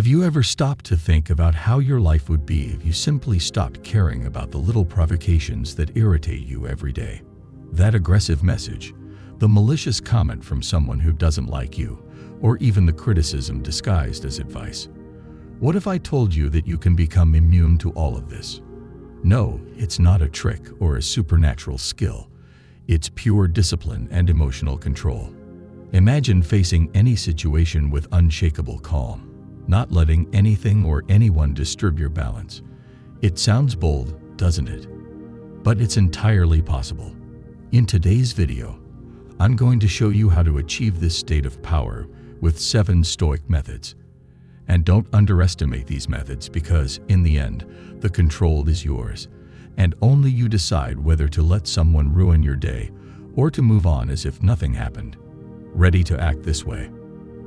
Have you ever stopped to think about how your life would be if you simply stopped caring about the little provocations that irritate you every day? That aggressive message, the malicious comment from someone who doesn't like you, or even the criticism disguised as advice. What if I told you that you can become immune to all of this? No, it's not a trick or a supernatural skill. It's pure discipline and emotional control. Imagine facing any situation with unshakable calm, not letting anything or anyone disturb your balance. It sounds bold, doesn't it? But it's entirely possible. In today's video, I'm going to show you how to achieve this state of power with 7 Stoic methods. And don't underestimate these methods because, in the end, the control is yours, and only you decide whether to let someone ruin your day or to move on as if nothing happened. Ready to act this way?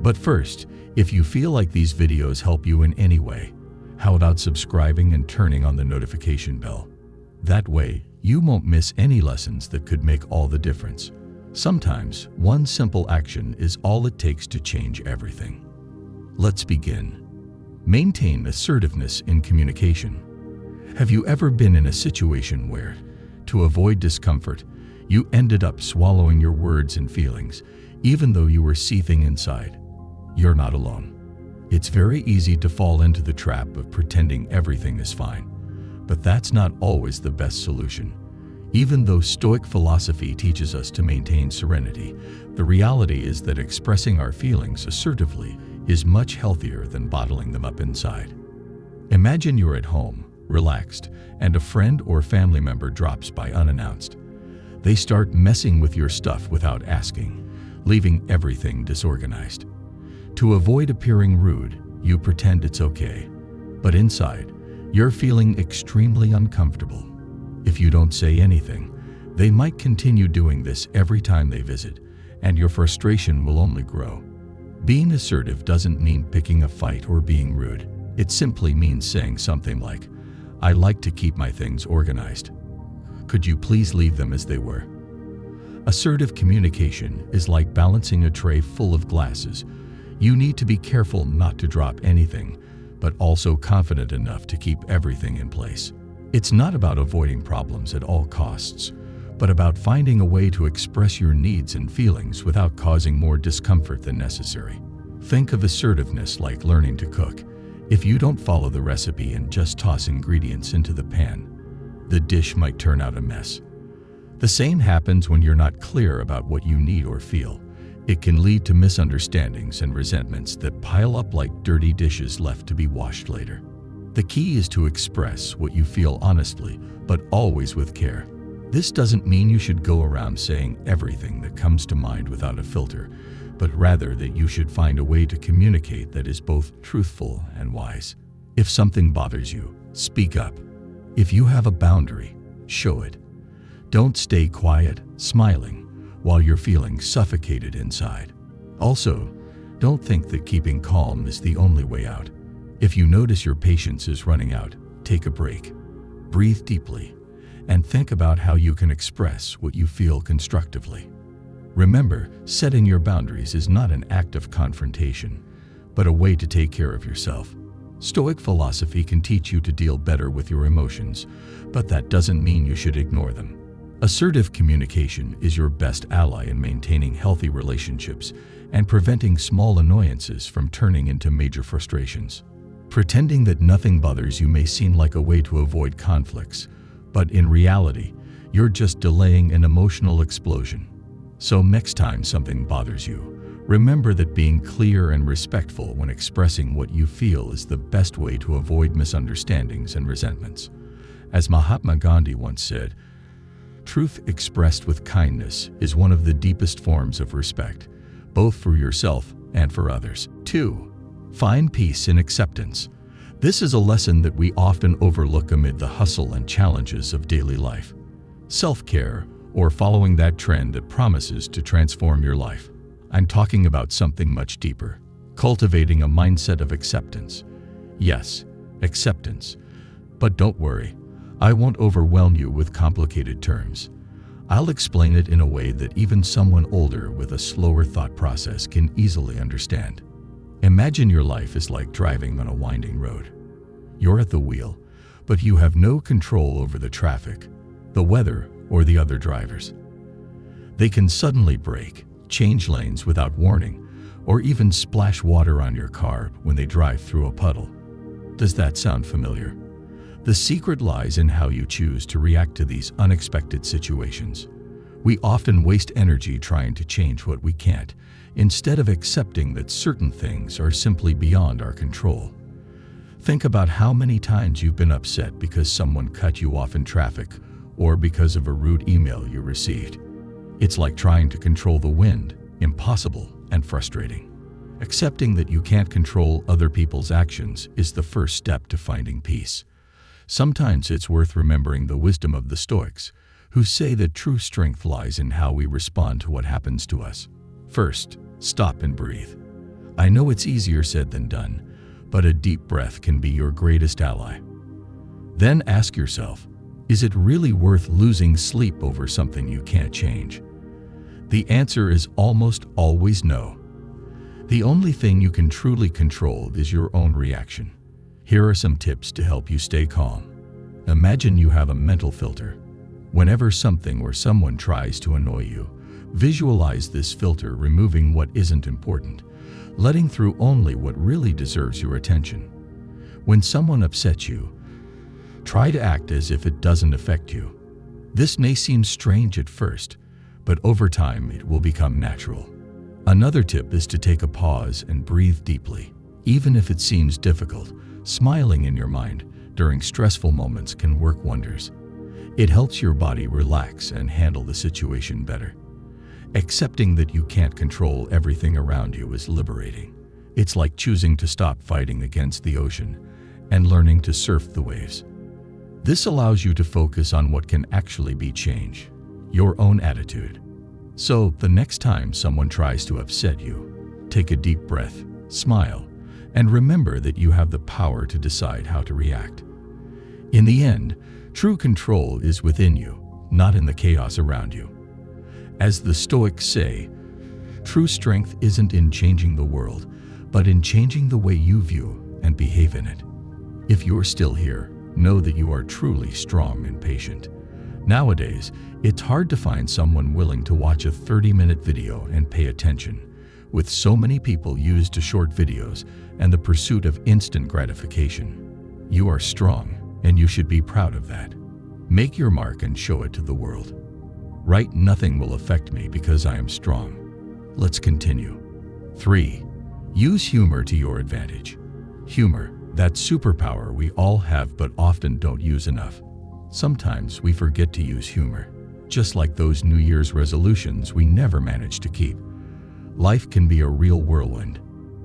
But first, if you feel like these videos help you in any way, how about subscribing and turning on the notification bell? That way, you won't miss any lessons that could make all the difference. Sometimes, one simple action is all it takes to change everything. Let's begin. Maintain assertiveness in communication. Have you ever been in a situation where, to avoid discomfort, you ended up swallowing your words and feelings, even though you were seething inside? You're not alone. It's very easy to fall into the trap of pretending everything is fine, but that's not always the best solution. Even though Stoic philosophy teaches us to maintain serenity, the reality is that expressing our feelings assertively is much healthier than bottling them up inside. Imagine you're at home, relaxed, and a friend or family member drops by unannounced. They start messing with your stuff without asking, leaving everything disorganized. To avoid appearing rude, you pretend it's okay, but inside, you're feeling extremely uncomfortable. If you don't say anything, they might continue doing this every time they visit, and your frustration will only grow. Being assertive doesn't mean picking a fight or being rude. It simply means saying something like, "I like to keep my things organized. Could you please leave them as they were?" Assertive communication is like balancing a tray full of glasses. You need to be careful not to drop anything, but also confident enough to keep everything in place. It's not about avoiding problems at all costs, but about finding a way to express your needs and feelings without causing more discomfort than necessary. Think of assertiveness like learning to cook. If you don't follow the recipe and just toss ingredients into the pan, the dish might turn out a mess. The same happens when you're not clear about what you need or feel. It can lead to misunderstandings and resentments that pile up like dirty dishes left to be washed later. The key is to express what you feel honestly, but always with care. This doesn't mean you should go around saying everything that comes to mind without a filter, but rather that you should find a way to communicate that is both truthful and wise. If something bothers you, speak up. If you have a boundary, show it. Don't stay quiet, smiling, while you're feeling suffocated inside. Also, don't think that keeping calm is the only way out. If you notice your patience is running out, take a break. Breathe deeply, and think about how you can express what you feel constructively. Remember, setting your boundaries is not an act of confrontation, but a way to take care of yourself. Stoic philosophy can teach you to deal better with your emotions, but that doesn't mean you should ignore them. Assertive communication is your best ally in maintaining healthy relationships and preventing small annoyances from turning into major frustrations. Pretending that nothing bothers you may seem like a way to avoid conflicts, but in reality, you're just delaying an emotional explosion. So next time something bothers you, remember that being clear and respectful when expressing what you feel is the best way to avoid misunderstandings and resentments. As Mahatma Gandhi once said, "Truth expressed with kindness is one of the deepest forms of respect, both for yourself and for others." 2. Find peace in acceptance. This is a lesson that we often overlook amid the hustle and challenges of daily life. Self-care, or following that trend that promises to transform your life. I'm talking about something much deeper. Cultivating a mindset of acceptance. Yes, acceptance. But don't worry, I won't overwhelm you with complicated terms. I'll explain it in a way that even someone older with a slower thought process can easily understand. Imagine your life is like driving on a winding road. You're at the wheel, but you have no control over the traffic, the weather, or the other drivers. They can suddenly brake, change lanes without warning, or even splash water on your car when they drive through a puddle. Does that sound familiar? The secret lies in how you choose to react to these unexpected situations. We often waste energy trying to change what we can't, instead of accepting that certain things are simply beyond our control. Think about how many times you've been upset because someone cut you off in traffic or because of a rude email you received. It's like trying to control the wind, impossible and frustrating. Accepting that you can't control other people's actions is the first step to finding peace. Sometimes it's worth remembering the wisdom of the Stoics, who say that true strength lies in how we respond to what happens to us. First, stop and breathe. I know it's easier said than done, but a deep breath can be your greatest ally. Then ask yourself, is it really worth losing sleep over something you can't change? The answer is almost always no. The only thing you can truly control is your own reaction. Here are some tips to help you stay calm. Imagine you have a mental filter. Whenever something or someone tries to annoy you, visualize this filter removing what isn't important, letting through only what really deserves your attention. When someone upsets you, try to act as if it doesn't affect you. This may seem strange at first, but over time it will become natural. Another tip is to take a pause and breathe deeply. Even if it seems difficult, smiling in your mind during stressful moments can work wonders. It helps your body relax and handle the situation better. Accepting that you can't control everything around you is liberating. It's like choosing to stop fighting against the ocean and learning to surf the waves. This allows you to focus on what can actually be changed, your own attitude. So, the next time someone tries to upset you, take a deep breath, smile, and remember that you have the power to decide how to react. In the end, true control is within you, not in the chaos around you. As the Stoics say, true strength isn't in changing the world, but in changing the way you view and behave in it. If you're still here, know that you are truly strong and patient. Nowadays, it's hard to find someone willing to watch a 30-minute video and pay attention. With so many people used to short videos and the pursuit of instant gratification, you are strong, and you should be proud of that. Make your mark and show it to the world. Write, "Nothing will affect me because I am strong." Let's continue. 3. Use humor to your advantage. Humor, that superpower we all have but often don't use enough. Sometimes we forget to use humor, just like those New Year's resolutions we never manage to keep. Life can be a real whirlwind.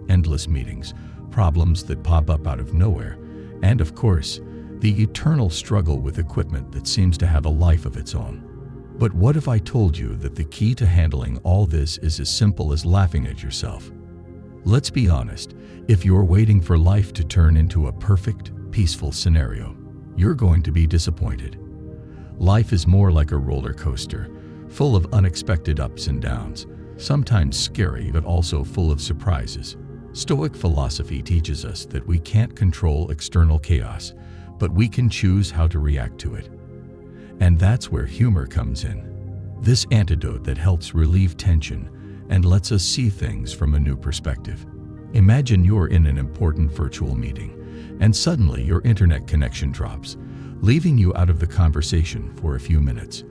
Endless meetings, problems that pop up out of nowhere, and of course, the eternal struggle with equipment that seems to have a life of its own. But what if I told you that the key to handling all this is as simple as laughing at yourself? Let's be honest, if you're waiting for life to turn into a perfect, peaceful scenario, you're going to be disappointed. Life is more like a roller coaster, full of unexpected ups and downs, sometimes scary but also full of surprises. Stoic philosophy teaches us that we can't control external chaos, but we can choose how to react to it. And that's where humor comes in. This antidote that helps relieve tension and lets us see things from a new perspective. Imagine you're in an important virtual meeting, and suddenly your internet connection drops, leaving you out of the conversation for a few minutes.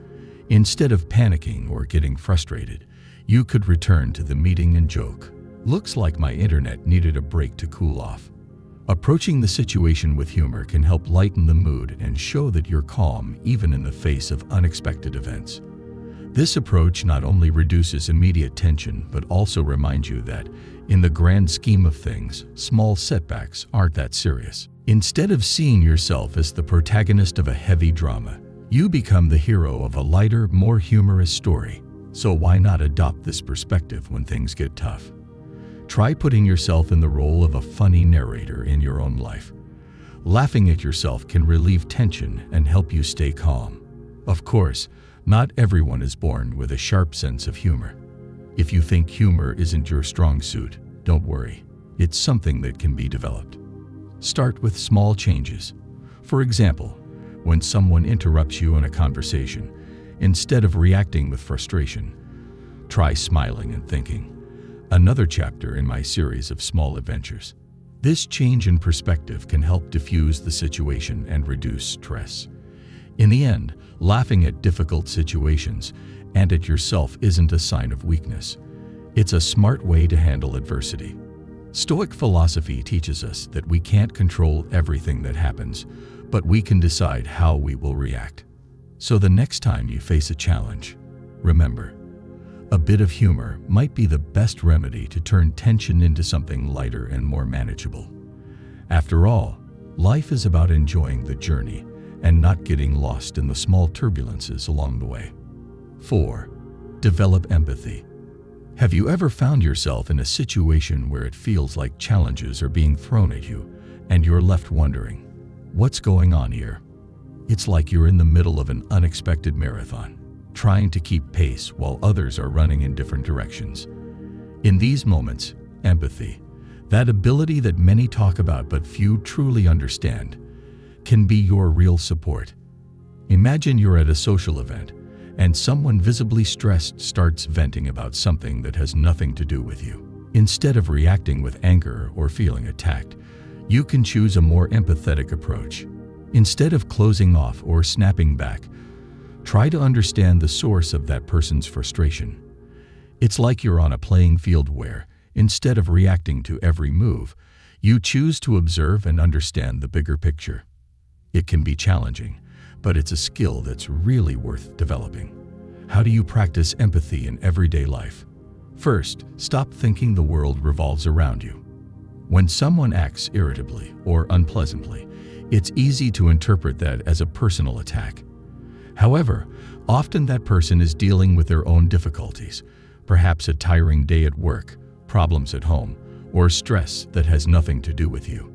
Instead of panicking or getting frustrated, you could return to the meeting and joke, "Looks like my internet needed a break to cool off." Approaching the situation with humor can help lighten the mood and show that you're calm even in the face of unexpected events. This approach not only reduces immediate tension but also reminds you that, in the grand scheme of things, small setbacks aren't that serious. Instead of seeing yourself as the protagonist of a heavy drama, you become the hero of a lighter, more humorous story. So why not adopt this perspective when things get tough? Try putting yourself in the role of a funny narrator in your own life. Laughing at yourself can relieve tension and help you stay calm. Of course, not everyone is born with a sharp sense of humor. If you think humor isn't your strong suit, don't worry. It's something that can be developed. Start with small changes. For example, when someone interrupts you in a conversation, instead of reacting with frustration, try smiling and thinking, "Another chapter in my series of small adventures." This change in perspective can help diffuse the situation and reduce stress. In the end, laughing at difficult situations and at yourself isn't a sign of weakness. It's a smart way to handle adversity. Stoic philosophy teaches us that we can't control everything that happens, but we can decide how we will react. So the next time you face a challenge, remember, a bit of humor might be the best remedy to turn tension into something lighter and more manageable. After all, life is about enjoying the journey and not getting lost in the small turbulences along the way. 4. Develop empathy. Have you ever found yourself in a situation where it feels like challenges are being thrown at you and you're left wondering, what's going on here? It's like you're in the middle of an unexpected marathon, trying to keep pace while others are running in different directions. In these moments, empathy, that ability that many talk about but few truly understand, can be your real support. Imagine you're at a social event and someone visibly stressed starts venting about something that has nothing to do with you. Instead of reacting with anger or feeling attacked, you can choose a more empathetic approach. Instead of closing off or snapping back, try to understand the source of that person's frustration. It's like you're on a playing field where, instead of reacting to every move, you choose to observe and understand the bigger picture. It can be challenging, but it's a skill that's really worth developing. How do you practice empathy in everyday life? First, stop thinking the world revolves around you. When someone acts irritably or unpleasantly, it's easy to interpret that as a personal attack. However, often that person is dealing with their own difficulties, perhaps a tiring day at work, problems at home, or stress that has nothing to do with you.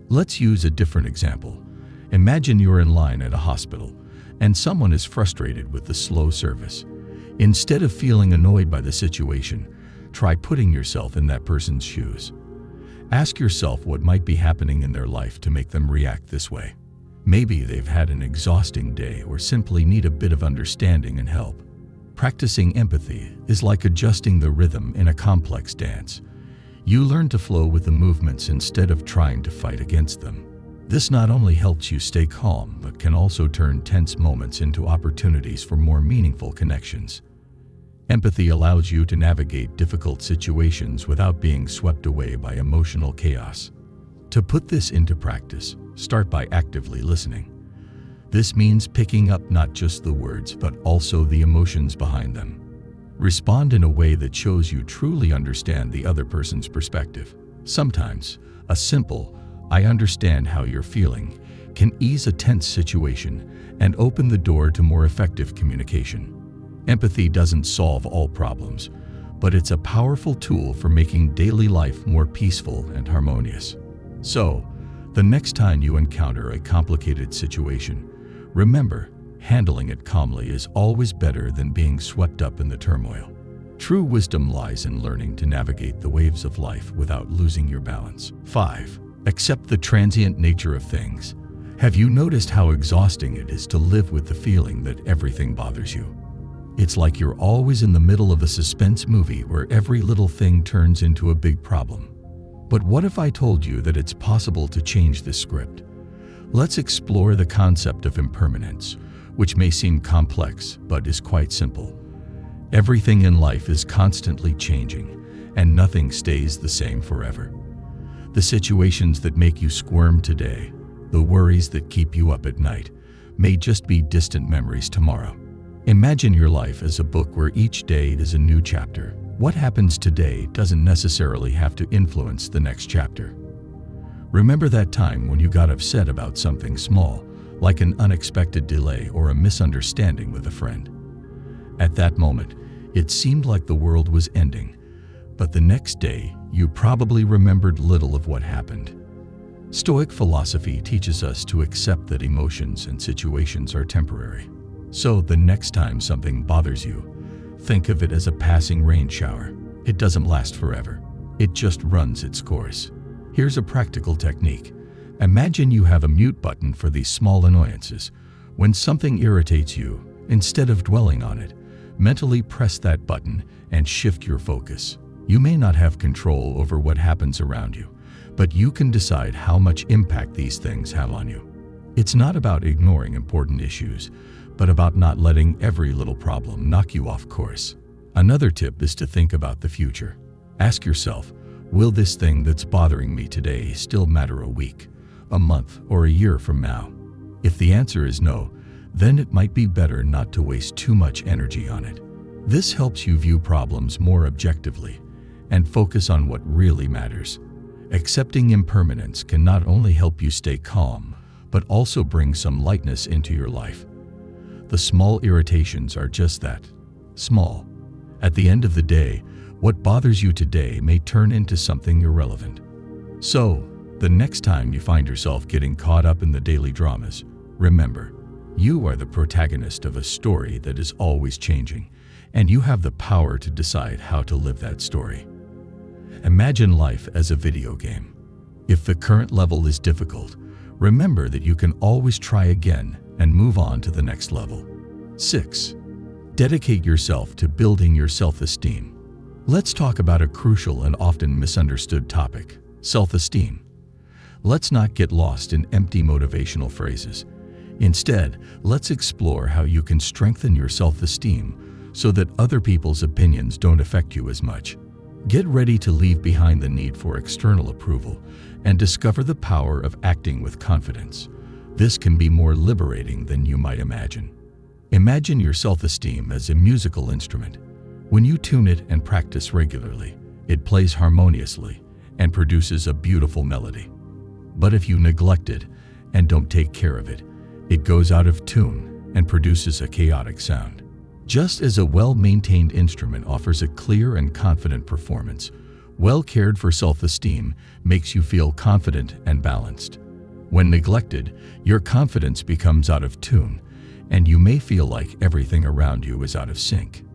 Let's use a different example. Imagine you're in line at a hospital and someone is frustrated with the slow service. Instead of feeling annoyed by the situation, try putting yourself in that person's shoes. Ask yourself what might be happening in their life to make them react this way. Maybe they've had an exhausting day or simply need a bit of understanding and help. Practicing empathy is like adjusting the rhythm in a complex dance. You learn to flow with the movements instead of trying to fight against them. This not only helps you stay calm, but can also turn tense moments into opportunities for more meaningful connections. Empathy allows you to navigate difficult situations without being swept away by emotional chaos. To put this into practice, start by actively listening. This means picking up not just the words, but also the emotions behind them. Respond in a way that shows you truly understand the other person's perspective. Sometimes, a simple, "I understand how you're feeling," can ease a tense situation and open the door to more effective communication. Empathy doesn't solve all problems, but it's a powerful tool for making daily life more peaceful and harmonious. So, the next time you encounter a complicated situation, remember, handling it calmly is always better than being swept up in the turmoil. True wisdom lies in learning to navigate the waves of life without losing your balance. 5. Accept the transient nature of things. Have you noticed how exhausting it is to live with the feeling that everything bothers you? It's like you're always in the middle of a suspense movie where every little thing turns into a big problem. But what if I told you that it's possible to change this script? Let's explore the concept of impermanence, which may seem complex but is quite simple. Everything in life is constantly changing, and nothing stays the same forever. The situations that make you squirm today, the worries that keep you up at night, may just be distant memories tomorrow. Imagine your life as a book where each day is a new chapter. What happens today doesn't necessarily have to influence the next chapter. Remember that time when you got upset about something small, like an unexpected delay or a misunderstanding with a friend. At that moment, it seemed like the world was ending, but the next day, you probably remembered little of what happened. Stoic philosophy teaches us to accept that emotions and situations are temporary. So the next time something bothers you, think of it as a passing rain shower. It doesn't last forever. It just runs its course. Here's a practical technique. Imagine you have a mute button for these small annoyances. When something irritates you, instead of dwelling on it, mentally press that button and shift your focus. You may not have control over what happens around you, but you can decide how much impact these things have on you. It's not about ignoring important issues, but about not letting every little problem knock you off course. Another tip is to think about the future. Ask yourself, will this thing that's bothering me today still matter a week, a month, or a year from now? If the answer is no, then it might be better not to waste too much energy on it. This helps you view problems more objectively and focus on what really matters. Accepting impermanence can not only help you stay calm, but also bring some lightness into your life. The small irritations are just that, small. At the end of the day, what bothers you today may turn into something irrelevant. So, the next time you find yourself getting caught up in the daily dramas, remember, you are the protagonist of a story that is always changing, and you have the power to decide how to live that story. Imagine life as a video game. If the current level is difficult, remember that you can always try again and move on to the next level. 6. Dedicate yourself to building your self-esteem. Let's talk about a crucial and often misunderstood topic, self-esteem. Let's not get lost in empty motivational phrases. Instead, let's explore how you can strengthen your self-esteem so that other people's opinions don't affect you as much. Get ready to leave behind the need for external approval and discover the power of acting with confidence. This can be more liberating than you might imagine. Imagine your self-esteem as a musical instrument. When you tune it and practice regularly, it plays harmoniously and produces a beautiful melody. But if you neglect it and don't take care of it, it goes out of tune and produces a chaotic sound. Just as a well-maintained instrument offers a clear and confident performance, well-cared for self-esteem makes you feel confident and balanced. When neglected, your confidence becomes out of tune, and you may feel like everything around you is out of sync.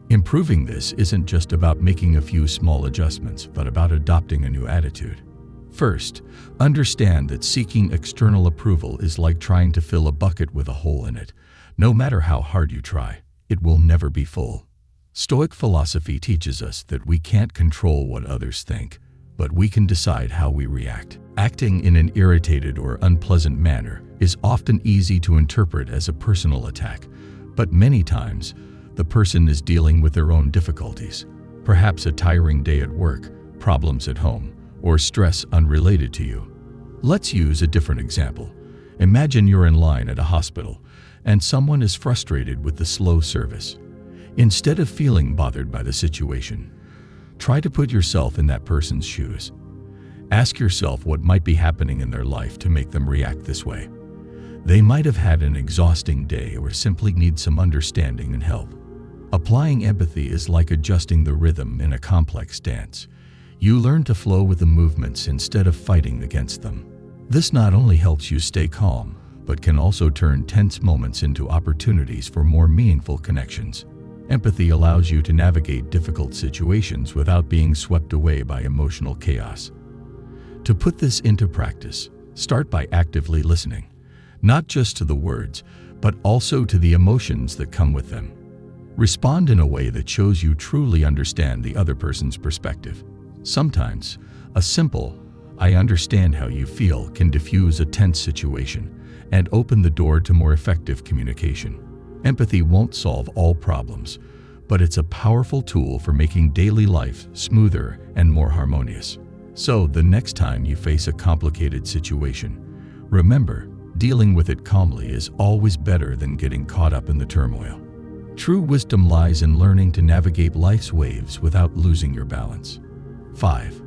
Improving this isn't just about making a few small adjustments, but about adopting a new attitude. First, understand that seeking external approval is like trying to fill a bucket with a hole in it. No matter how hard you try, it will never be full. Stoic philosophy teaches us that we can't control what others think, but we can decide how we react. Acting in an irritated or unpleasant manner is often easy to interpret as a personal attack, but many times, the person is dealing with their own difficulties, perhaps a tiring day at work, problems at home, or stress unrelated to you. Let's use a different example. Imagine you're in line at a hospital, and someone is frustrated with the slow service. Instead of feeling bothered by the situation, try to put yourself in that person's shoes. Ask yourself what might be happening in their life to make them react this way. They might have had an exhausting day or simply need some understanding and help. Applying empathy is like adjusting the rhythm in a complex dance. You learn to flow with the movements instead of fighting against them. This not only helps you stay calm, but can also turn tense moments into opportunities for more meaningful connections. Empathy allows you to navigate difficult situations without being swept away by emotional chaos. To put this into practice, start by actively listening, not just to the words, but also to the emotions that come with them. Respond in a way that shows you truly understand the other person's perspective. Sometimes, a simple, "I understand how you feel," can diffuse a tense situation and open the door to more effective communication. Empathy won't solve all problems, but it's a powerful tool for making daily life smoother and more harmonious. So, the next time you face a complicated situation, remember, dealing with it calmly is always better than getting caught up in the turmoil. True wisdom lies in learning to navigate life's waves without losing your balance. 5.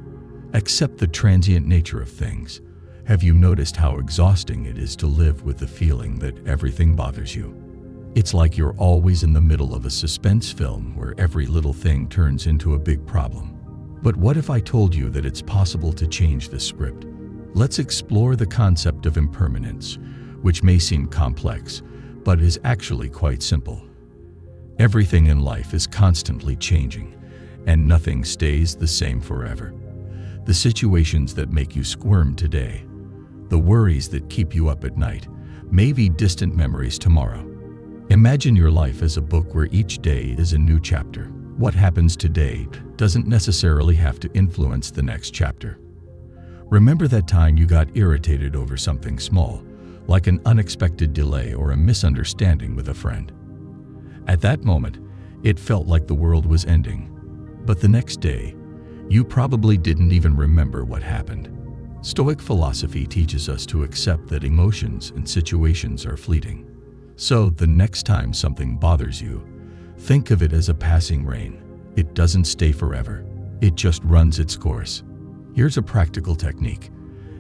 Accept the transient nature of things. Have you noticed how exhausting it is to live with the feeling that everything bothers you? It's like you're always in the middle of a suspense film where every little thing turns into a big problem. But what if I told you that it's possible to change this script? Let's explore the concept of impermanence, which may seem complex, but is actually quite simple. Everything in life is constantly changing, and nothing stays the same forever. the situations that make you squirm today, the worries that keep you up at night, may be distant memories tomorrow. Imagine your life as a book where each day is a new chapter. What happens today doesn't necessarily have to influence the next chapter. Remember that time you got irritated over something small, like an unexpected delay or a misunderstanding with a friend. At that moment, it felt like the world was ending, but the next day, you probably didn't even remember what happened. Stoic philosophy teaches us to accept that emotions and situations are fleeting. So, the next time something bothers you, think of it as a passing rain. It doesn't stay forever. It just runs its course. Here's a practical technique.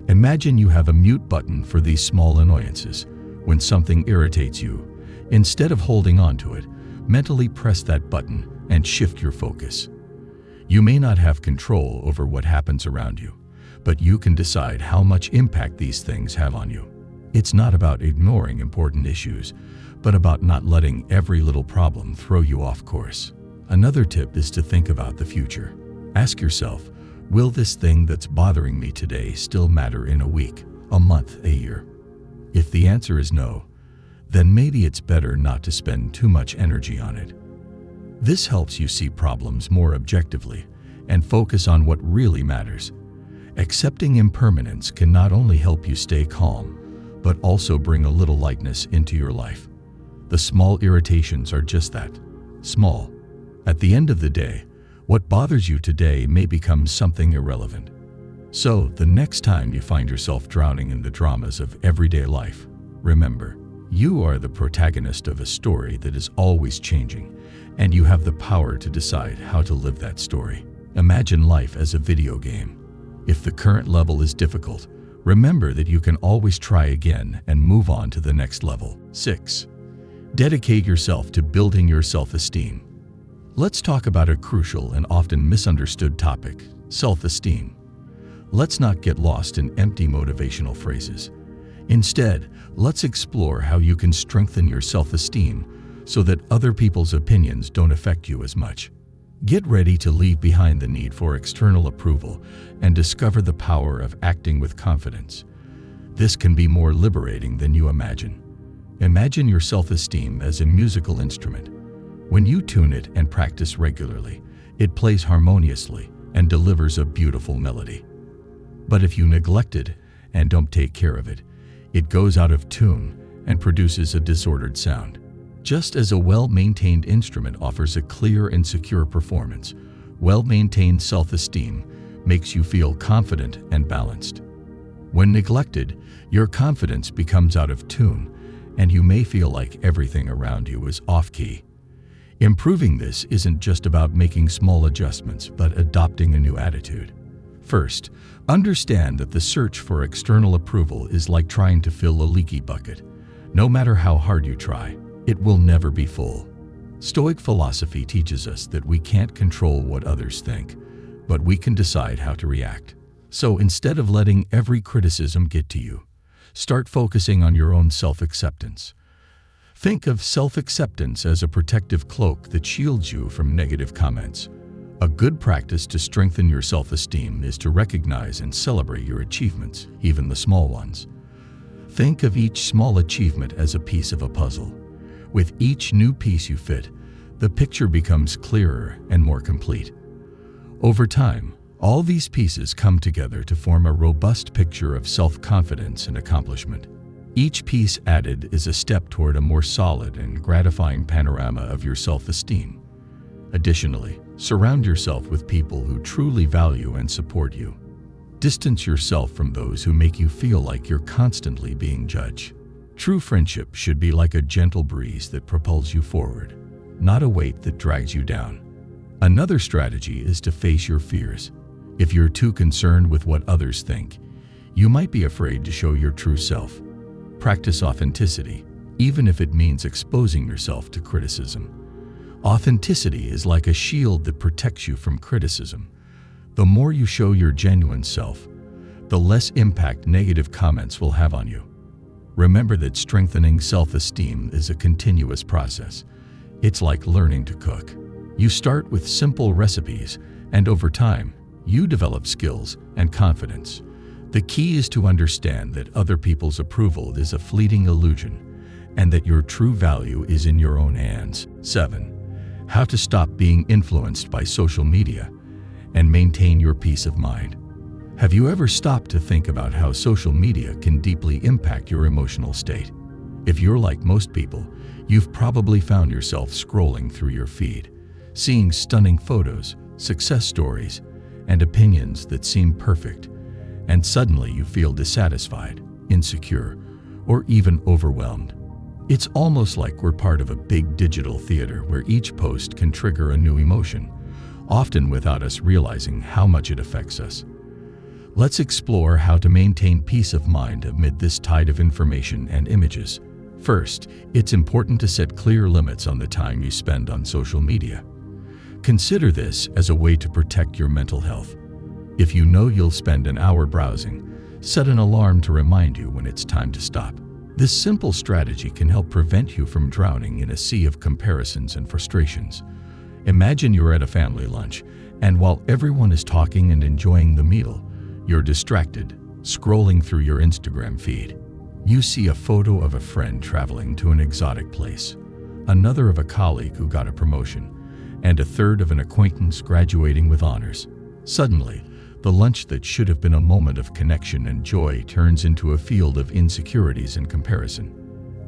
Imagine you have a mute button for these small annoyances. When something irritates you, instead of holding on to it, mentally press that button and shift your focus. You may not have control over what happens around you, but you can decide how much impact these things have on you. It's not about ignoring important issues, but about not letting every little problem throw you off course. Another tip is to think about the future. Ask yourself, will this thing that's bothering me today still matter in a week, a month, a year? If the answer is no, then maybe it's better not to spend too much energy on it. This helps you see problems more objectively and focus on what really matters. Accepting impermanence can not only help you stay calm, but also bring a little lightness into your life. The small irritations are just that, small. At the end of the day, what bothers you today may become something irrelevant. So, the next time you find yourself drowning in the dramas of everyday life, remember, you are the protagonist of a story that is always changing, and you have the power to decide how to live that story. Imagine life as a video game. If the current level is difficult, remember that you can always try again and move on to the next level. 6. Dedicate yourself to building your self-esteem. Let's talk about a crucial and often misunderstood topic, self-esteem. Let's not get lost in empty motivational phrases. Instead, let's explore how you can strengthen your self-esteem so that other people's opinions don't affect you as much. Get ready to leave behind the need for external approval and discover the power of acting with confidence. This can be more liberating than you imagine. Imagine your self-esteem as a musical instrument. When you tune it and practice regularly, it plays harmoniously and delivers a beautiful melody. But if you neglect it and don't take care of it, it goes out of tune and produces a disordered sound. Just as a well-maintained instrument offers a clear and secure performance, well-maintained self-esteem makes you feel confident and balanced. When neglected, your confidence becomes out of tune, and you may feel like everything around you is off-key. Improving this isn't just about making small adjustments, but adopting a new attitude. First, understand that the search for external approval is like trying to fill a leaky bucket. No matter how hard you try, it will never be full. Stoic philosophy teaches us that we can't control what others think, but we can decide how to react. So instead of letting every criticism get to you, start focusing on your own self-acceptance. Think of self-acceptance as a protective cloak that shields you from negative comments. A good practice to strengthen your self-esteem is to recognize and celebrate your achievements, even the small ones. Think of each small achievement as a piece of a puzzle. With each new piece you fit, the picture becomes clearer and more complete. Over time, all these pieces come together to form a robust picture of self-confidence and accomplishment. Each piece added is a step toward a more solid and gratifying panorama of your self-esteem. Additionally, surround yourself with people who truly value and support you. Distance yourself from those who make you feel like you're constantly being judged. True friendship should be like a gentle breeze that propels you forward, not a weight that drags you down. Another strategy is to face your fears. If you're too concerned with what others think, you might be afraid to show your true self. Practice authenticity, even if it means exposing yourself to criticism. Authenticity is like a shield that protects you from criticism. The more you show your genuine self, the less impact negative comments will have on you. Remember that strengthening self-esteem is a continuous process. It's like learning to cook. You start with simple recipes, and over time, you develop skills and confidence. The key is to understand that other people's approval is a fleeting illusion and that your true value is in your own hands. 7. How to stop being influenced by social media and maintain your peace of mind. Have you ever stopped to think about how social media can deeply impact your emotional state? If you're like most people, you've probably found yourself scrolling through your feed, seeing stunning photos, success stories, and opinions that seem perfect, and suddenly you feel dissatisfied, insecure, or even overwhelmed. It's almost like we're part of a big digital theater where each post can trigger a new emotion, often without us realizing how much it affects us. Let's explore how to maintain peace of mind amid this tide of information and images. First, it's important to set clear limits on the time you spend on social media. Consider this as a way to protect your mental health. If you know you'll spend an hour browsing, set an alarm to remind you when it's time to stop. This simple strategy can help prevent you from drowning in a sea of comparisons and frustrations. Imagine you're at a family lunch, and while everyone is talking and enjoying the meal, you're distracted, scrolling through your Instagram feed. You see a photo of a friend traveling to an exotic place, another of a colleague who got a promotion, and a third of an acquaintance graduating with honors. Suddenly, the lunch that should have been a moment of connection and joy turns into a field of insecurities and comparison.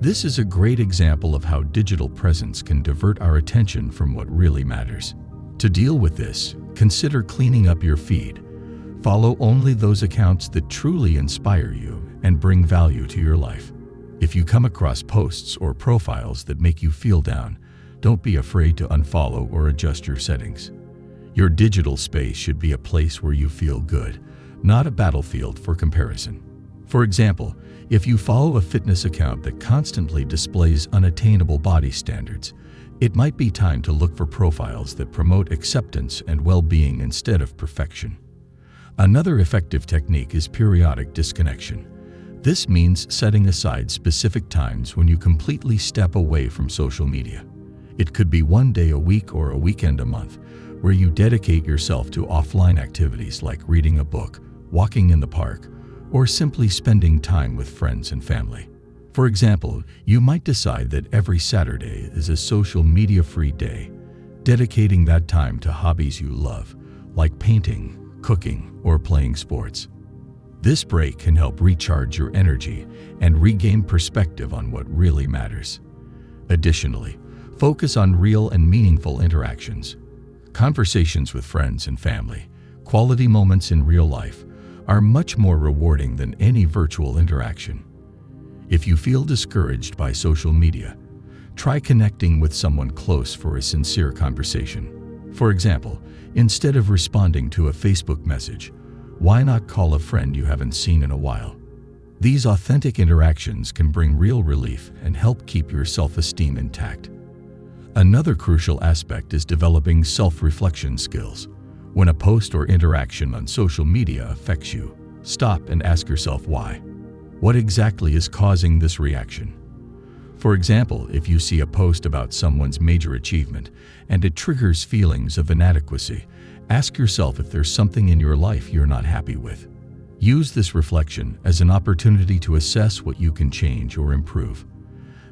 This is a great example of how digital presence can divert our attention from what really matters. To deal with this, consider cleaning up your feed. Follow only those accounts that truly inspire you and bring value to your life. If you come across posts or profiles that make you feel down, don't be afraid to unfollow or adjust your settings. Your digital space should be a place where you feel good, not a battlefield for comparison. For example, if you follow a fitness account that constantly displays unattainable body standards, it might be time to look for profiles that promote acceptance and well-being instead of perfection. Another effective technique is periodic disconnection. This means setting aside specific times when you completely step away from social media. It could be one day a week or a weekend a month, where you dedicate yourself to offline activities like reading a book, walking in the park, or simply spending time with friends and family. For example, you might decide that every Saturday is a social media-free day, dedicating that time to hobbies you love, like painting, cooking, or playing sports. This break can help recharge your energy and regain perspective on what really matters. Additionally, focus on real and meaningful interactions. Conversations with friends and family, quality moments in real life, are much more rewarding than any virtual interaction. If you feel discouraged by social media, try connecting with someone close for a sincere conversation. For example, instead of responding to a Facebook message, why not call a friend you haven't seen in a while? These authentic interactions can bring real relief and help keep your self-esteem intact. Another crucial aspect is developing self-reflection skills. When a post or interaction on social media affects you, stop and ask yourself why. What exactly is causing this reaction? For example, if you see a post about someone's major achievement and it triggers feelings of inadequacy, ask yourself if there's something in your life you're not happy with. Use this reflection as an opportunity to assess what you can change or improve.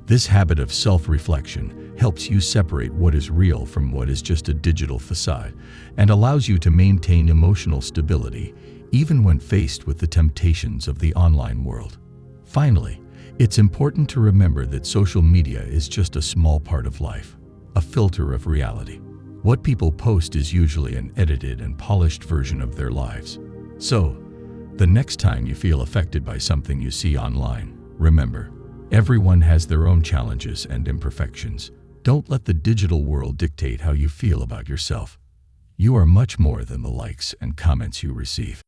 This habit of self-reflection helps you separate what is real from what is just a digital facade and allows you to maintain emotional stability even when faced with the temptations of the online world. Finally, it's important to remember that social media is just a small part of life, a filter of reality. What people post is usually an edited and polished version of their lives. So, the next time you feel affected by something you see online, remember, everyone has their own challenges and imperfections. Don't let the digital world dictate how you feel about yourself. You are much more than the likes and comments you receive.